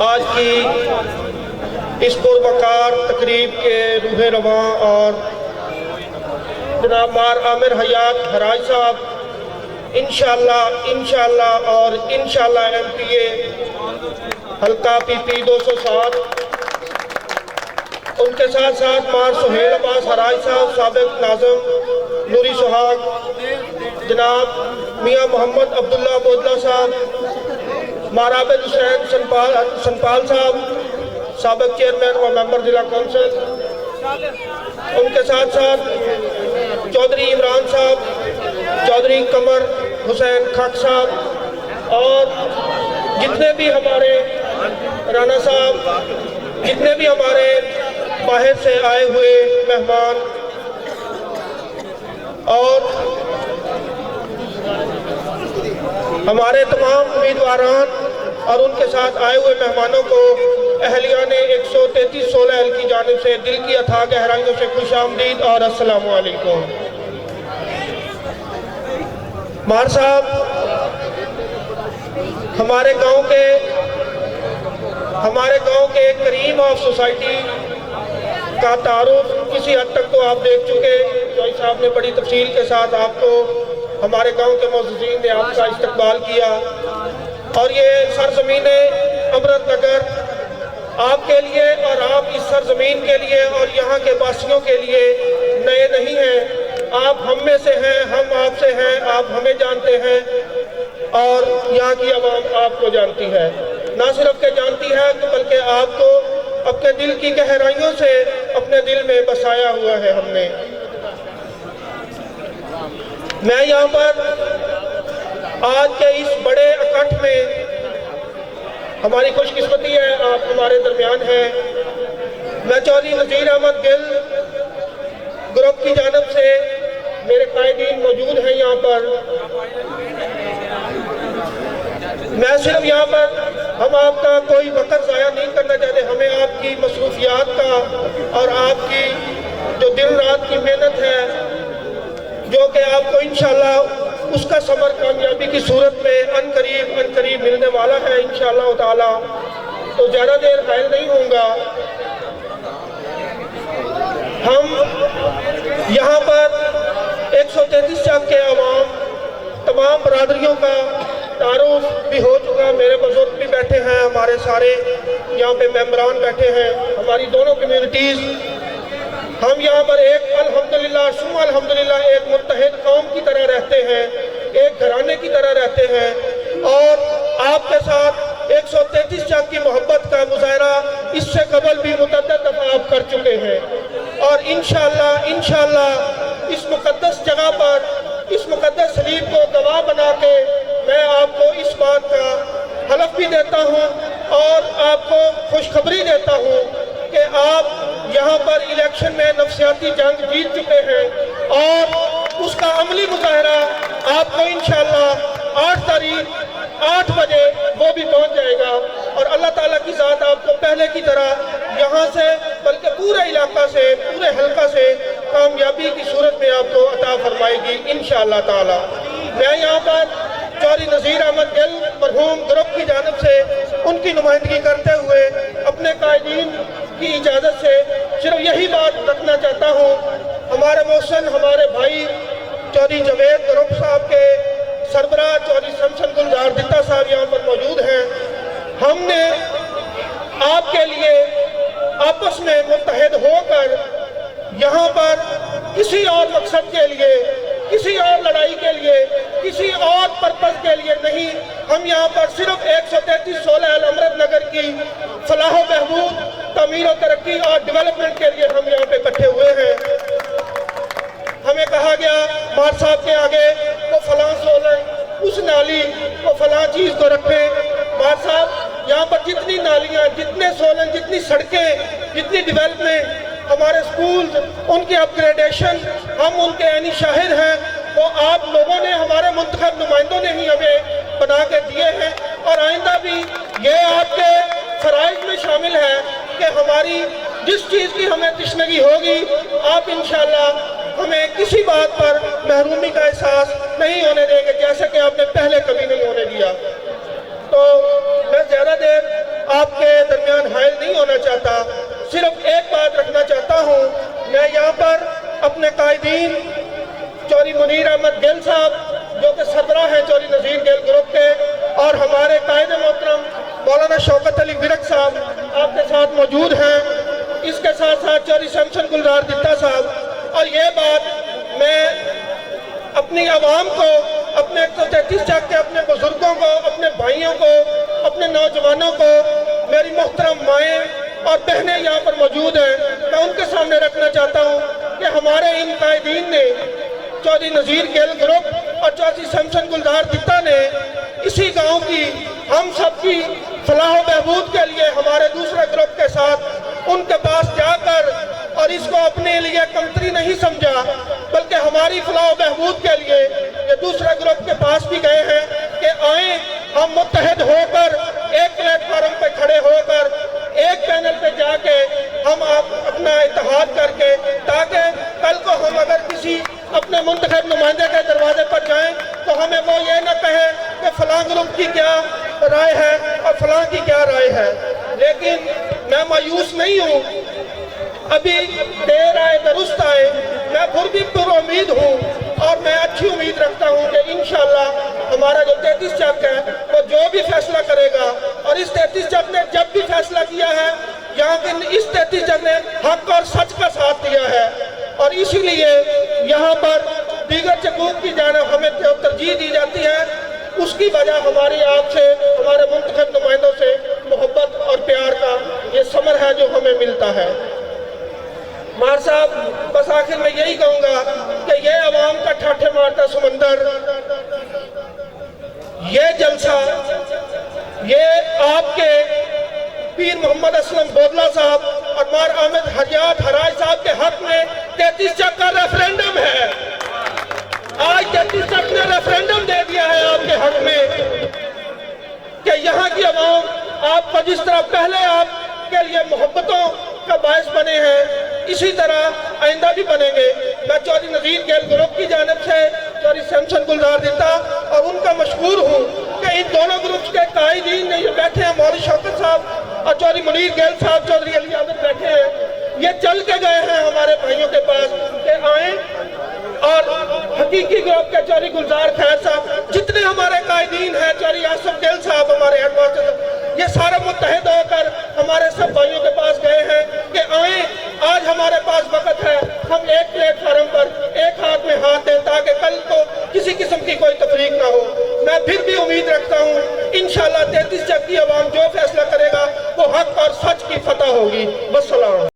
آج کی اس پروقار تقریب کے روح رواں اور جناب مار عامر حیات ہراج صاحب انشاءاللہ اور انشاءاللہ MPA حلقہ PP 207، ان کے ساتھ ساتھ مار سہیل عباس ہراج صاحب سابق ناظم نوری سہاگ، جناب میاں محمد عبداللہ بودلہ صاحب، مار عابد حسین سنپال صاحب سابق چیئرمین و ممبر ضلع کونسل، ان کے ساتھ ساتھ چودھری عمران صاحب، چودھری قمر حسین خاک صاحب، اور جتنے بھی ہمارے رانا صاحب، جتنے بھی ہمارے باہر سے آئے ہوئے مہمان اور ہمارے تمام امیدواران اور ان کے ساتھ آئے ہوئے مہمانوں کو اہلیان 133-16 کی جانب سے دل کی اتھاہ گہرائیوں سے خوش آمدید اور السلام علیکم۔ مار صاحب، ہمارے گاؤں کے کریم آف سوسائٹی کا تعارف کسی حد تک تو آپ دیکھ چکے، جوئی صاحب نے بڑی تفصیل کے ساتھ آپ کو ہمارے گاؤں کے معززین نے آپ کا استقبال کیا، اور یہ سرزمین امرت نگر آپ کے لیے اور آپ اس سرزمین کے لیے اور یہاں کے باسیوں کے لیے نئے نہیں ہیں۔ آپ ہم میں سے ہیں، ہم آپ سے ہیں، آپ ہمیں جانتے ہیں اور یہاں کی عوام آپ کو جانتی ہے، نہ صرف کہ جانتی ہے بلکہ آپ کو اپنے دل کی گہرائیوں سے اپنے دل میں بسایا ہوا ہے ہم نے۔ میں یہاں پر آج کے اس بڑے اکٹھ میں ہماری خوش قسمتی ہے آپ ہمارے درمیان ہیں۔ میں چودھری نذیر احمد گل گروپ کی جانب سے میرے قائدین موجود ہیں یہاں پر۔ میں صرف یہاں پر ہم آپ کا کوئی وقت ضائع نہیں کرنا چاہتے، ہمیں آپ کی مصروفیات کا اور آپ کی جو دن رات کی محنت ہے جو کہ آپ کو انشاءاللہ اس کا ثمر کامیابی کی صورت میں ان قریب ملنے والا ہے انشاءاللہ تعالی، تو زیادہ دیر قائل نہیں ہوں گا۔ ہم یہاں پر 133 چک کے عوام تمام برادریوں کا تعارف بھی ہو چکا، میرے بزرگ بھی بیٹھے ہیں، ہمارے سارے یہاں پہ ممبران بیٹھے ہیں، ہماری دونوں کمیونٹیز، ہم یہاں پر ایک الحمدللہ ثم الحمدللہ ایک متحد قوم کی طرح رہتے ہیں، ایک گھرانے کی طرح رہتے ہیں، اور آپ کے ساتھ 133 چک کی محبت کا مظاہرہ اس سے قبل بھی متعدد دفعہ آپ کر چکے ہیں، اور انشاءاللہ اس مقدس جگہ پر اس مقدس صلیب کو گواہ بنا کے میں آپ کو اس بات کا حلف بھی دیتا ہوں اور آپ کو خوشخبری دیتا ہوں کہ آپ یہاں پر الیکشن میں نفسیاتی جنگ جیت چکے ہیں، اور اس کا عملی مظاہرہ آپ کو انشاءاللہ 8 تاریخ 8 بجے وہ بھی پہنچ جائے گا، اور اللہ تعالیٰ کی ذات آپ کو پہلے کی طرح یہاں سے بلکہ پورے علاقہ سے پورے حلقہ سے کامیابی کی صورت میں آپ کو عطا فرمائے گی انشاءاللہ تعالیٰ۔ میں یہاں پر چودھری نذیر احمد گل مرحوم گروپ کی جانب سے ان کی نمائندگی کرتے ہوئے اپنے قائدین کی اجازت سے صرف یہی بات رکھنا چاہتا ہوں، ہمارے محسن ہمارے بھائی چودھری جاوید گروپ صاحب کے سربراہ چودھری شمشن گلزار دتا صاحب یہاں پر موجود ہیں، ہم نے آپ کے لیے آپس میں متحد ہو کر یہاں پر کسی اور مقصد کے لیے، کسی اور لڑائی کے لیے، کسی اور پرپس کے لیے نہیں، ہم یہاں پر صرف 133-16 امرت نگر کی فلاح و بہبود، تعمیر و ترقی اور ڈیولپمنٹ کے لیے ہم یہاں پہ اکٹھے ہوئے ہیں۔ ہمیں کہا گیا مار صاحب کے آگے وہ فلاں سولنگ، اس نالی، وہ فلاں چیز کو رکھیں۔ مار صاحب یہاں پر جتنی نالیاں، جتنے سولنگ، جتنی سڑکیں، جتنی ڈیولپمنٹ، ہمارے سکولز، ان کی اپ گریڈیشن، ہم ان کے عینی شاہد ہیں، وہ آپ لوگوں نے، ہمارے منتخب نمائندوں نے ہی ہمیں بنا کے دیے ہیں، اور آئندہ بھی یہ آپ کے فرائض میں شامل ہے کہ ہماری جس چیز کی ہمیں تشنگی ہوگی آپ انشاءاللہ ہمیں کسی بات پر محرومی کا احساس نہیں ہونے دیں گے، جیسا کہ آپ نے پہلے کبھی نہیں ہونے دیا۔ تو میں زیادہ دیر آپ کے ہونا چاہتا. صرف ایک بات رکھنا چاہتا ہوں, میں یہاں پر اپنے قائدین چوری منیر احمد گل صاحب جو کہ سربراہ ہیں چوری نذیر گل گروپ کے, اور ہمارے قائد محترم مولانا شوکت علی ورک صاحب آپ کے ساتھ موجود ہیں, اس کے ساتھ ساتھ چوری سمسن گلزار دتا صاحب. اور یہ بات میں اپنی عوام کو, اپنے 133 چک کے اپنے بزرگوں کو, اپنے بھائیوں کو, اپنے نوجوانوں کو, میری محترم مائیں اور بہنیں یہاں پر موجود ہیں, میں ان کے سامنے رکھنا چاہتا ہوں کہ ہمارے ان قائدین نے, چوہدری نذیر گل گروپ اور چوہدری سمسن گلزار دتا نے اسی گاؤں کی, ہم سب کی فلاح و بہبود کے لیے ہمارے دوسرے گروپ کے ساتھ ان کے پاس جا کر, اور اس کو اپنے لیے کمتری نہیں سمجھا بلکہ ہماری فلاح و بہبود کے لیے یہ دوسرے گروپ کے پاس بھی گئے ہیں کہ آئیں ہم متحد ہو کر ایک پلیٹ فارم پہ کھڑے ہو کر ایک پینل پہ جا کے ہم اپنا اتحاد کر کے, تاکہ کل کو ہم اگر کسی اپنے منتخب نمائندے کے دروازے پر جائیں تو ہمیں وہ یہ نہ کہے کہ فلاں گروپ کی کیا رائے ہے اور فلاں کی کیا رائے ہے. لیکن میں مایوس نہیں ہوں, ابھی دیر آئے درست آئے, میں پھر بھی پر امید ہوں اور میں اچھی امید رکھتا ہوں کہ انشاءاللہ ہمارا جو 33 چک ہے وہ جو بھی فیصلہ کرے گا, اور اس 33 چک نے جب بھی فیصلہ کیا ہے یہاں کے اس 33 چک نے حق اور سچ کا ساتھ دیا ہے, اور اسی لیے یہاں پر دیگر چکوں کی جانب ہمیں ترجیح دی جاتی ہے. اس کی وجہ ہماری آپ سے, ہمارے منتخب نمائندوں سے محبت اور پیار کا یہ ثمر ہے جو ہمیں ملتا ہے. مار صاحب, بس آخر میں یہی کہوں گا کہ یہ عوام کا ٹھاٹھے مارتا سمندر, یہ جلسہ, یہ آپ کے پیر محمد اسلم بودلہ صاحب اور مار احمد حجات حراج صاحب کے حق میں 33 چک کا ریفرینڈم ہے. آج 33 چک نے ریفرینڈم دے دیا ہے آپ کے حق میں کہ یہاں کی عوام آپ کو جس طرح پہلے آپ کے لیے محبتوں کا باعث بنے ہیں, اسی طرح آئندہ بھی بنیں گے. میں چوہدری نذیر گل گروپ کی جانب سے چوہدری سمسن گلزار دتا اور ان کا مشکور ہوں کہ ان دونوں گروپس کے قائدین نے جو بیٹھے ہیں, مولوی شوکت صاحب اور چوہدری منیر گل صاحب, چوہدری علی احمد بیٹھے ہیں, یہ چل کے گئے ہیں ہمارے بھائیوں کے پاس کہ آئیں, اور حقیقی گروپ کے چوہدری گلزار خیر صاحب, جتنے ہمارے قائدین ہیں, چوہدری آصف گل صاحب ہمارے ہیڈ ماسٹر, یہ سارے متحد ہو کر ہمارے سب بھائیوں کے پاس گئے ہیں کہ آئیں, آج ہمارے پاس وقت ہے, ہم ایک پلیٹ فارم پر ایک ہاتھ میں ہاتھ دیں تاکہ کل کو کسی قسم کی کوئی تفریق نہ ہو. میں پھر بھی امید رکھتا ہوں انشاءاللہ 33 چک کی عوام جو فیصلہ کرے گا وہ حق اور سچ کی فتح ہوگی. والسلام.